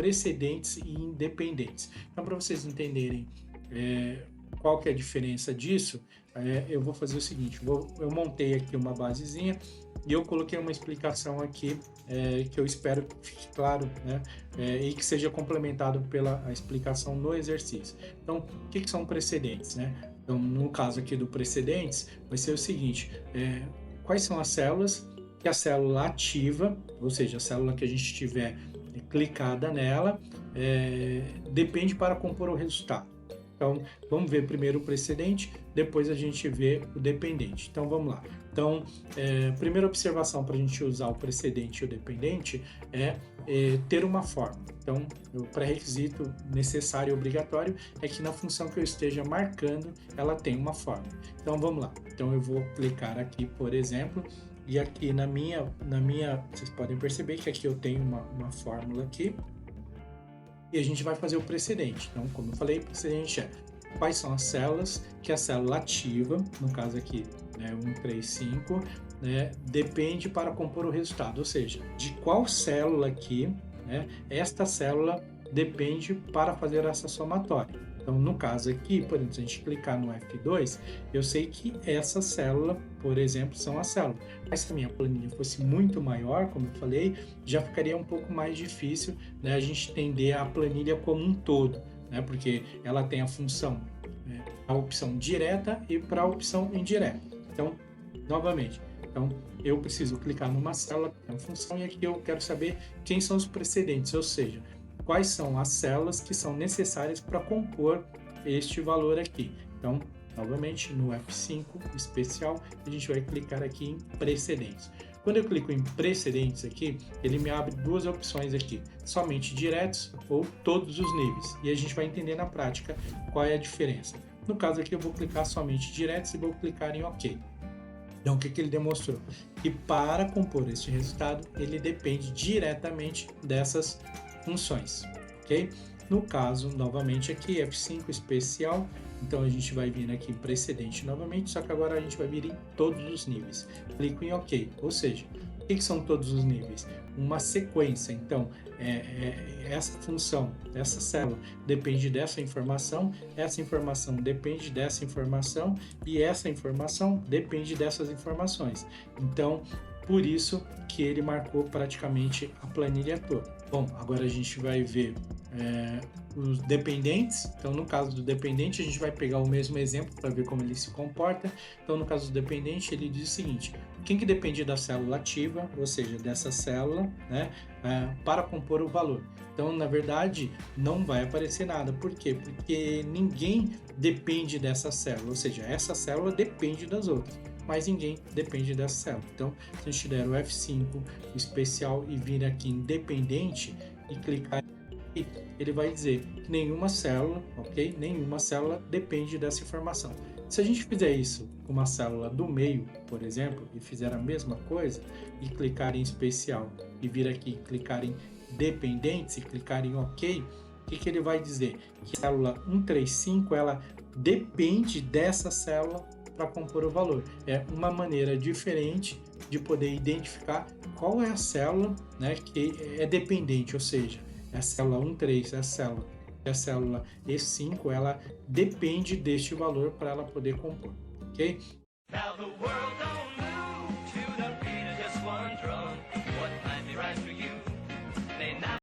precedentes e independentes. Então, para vocês entenderem qual que é a diferença disso, eu vou fazer o seguinte, eu montei aqui uma basezinha e eu coloquei uma explicação aqui que eu espero que fique claro, né? E que seja complementado pela explicação no exercício. Então, o que são precedentes, né? Então, no caso aqui do precedentes, vai ser o seguinte, quais são as células que a célula ativa, ou seja, a célula que a gente tiver clicada nela, depende para compor o resultado. Então, vamos ver primeiro o precedente, depois a gente vê o dependente. Então, vamos lá. Então, primeira observação para a gente usar o precedente e o dependente é ter uma forma. Então, o pré-requisito necessário e obrigatório é que na função que eu esteja marcando, ela tem uma forma. Então, vamos lá. Então, eu vou clicar aqui, por exemplo, e aqui na minha, vocês podem perceber que aqui eu tenho uma fórmula aqui, e a gente vai fazer o precedente. Então, como eu falei, o precedente é quais são as células que a célula ativa, no caso aqui, 1, 3, 5, depende para compor o resultado, ou seja, de qual célula aqui, esta célula depende para fazer essa somatória. Então, no caso aqui, por exemplo, se a gente clicar no F2, eu sei que essa célula, por exemplo, são as células. Mas se a minha planilha fosse muito maior, como eu falei, já ficaria um pouco mais difícil, a gente entender a planilha como um todo, porque ela tem a função, a opção direta e para a opção indireta. Então, novamente, eu preciso clicar numa célula, tem uma função, e aqui eu quero saber quem são os precedentes, ou seja, quais são as células que são necessárias para compor este valor aqui. Então, novamente, no F5 especial, a gente vai clicar aqui em precedentes. Quando eu clico em precedentes aqui, ele me abre duas opções aqui, somente diretos ou todos os níveis. E a gente vai entender na prática qual é a diferença. No caso aqui, eu vou clicar somente diretos e vou clicar em OK. Então, o que ele demonstrou? Que para compor este resultado, ele depende diretamente dessas funções, ok? No caso, novamente aqui, F5 especial, então a gente vai vir aqui em precedente novamente, só que agora a gente vai vir em todos os níveis. Clico em OK, ou seja, o que são todos os níveis? Uma sequência, então, essa função, essa célula depende dessa informação depende dessa informação e essa informação depende dessas informações. Então, por isso que ele marcou praticamente a planilha toda. Bom, agora a gente vai ver os dependentes. Então, no caso do dependente, a gente vai pegar o mesmo exemplo para ver como ele se comporta. Então, no caso do dependente, ele diz o seguinte: quem que depende da célula ativa, ou seja, dessa célula, para compor o valor. Então, na verdade, não vai aparecer nada. Por quê? Porque ninguém depende dessa célula, ou seja, essa célula depende das outras, mas ninguém depende dessa célula. Então, se a gente der o F5 especial e vir aqui em dependente e clicar aqui, ele vai dizer que nenhuma célula, ok? Nenhuma célula depende dessa informação. Se a gente fizer isso com uma célula do meio, por exemplo, e fizer a mesma coisa, e clicar em especial e vir aqui e clicar em dependentes e clicar em OK, o que ele vai dizer? Que a célula 135, ela depende dessa célula para compor o valor. É uma maneira diferente de poder identificar qual é a célula, que é dependente, ou seja, a célula 1,3 é a célula E5, ela depende deste valor para ela poder compor, ok? Now the world don't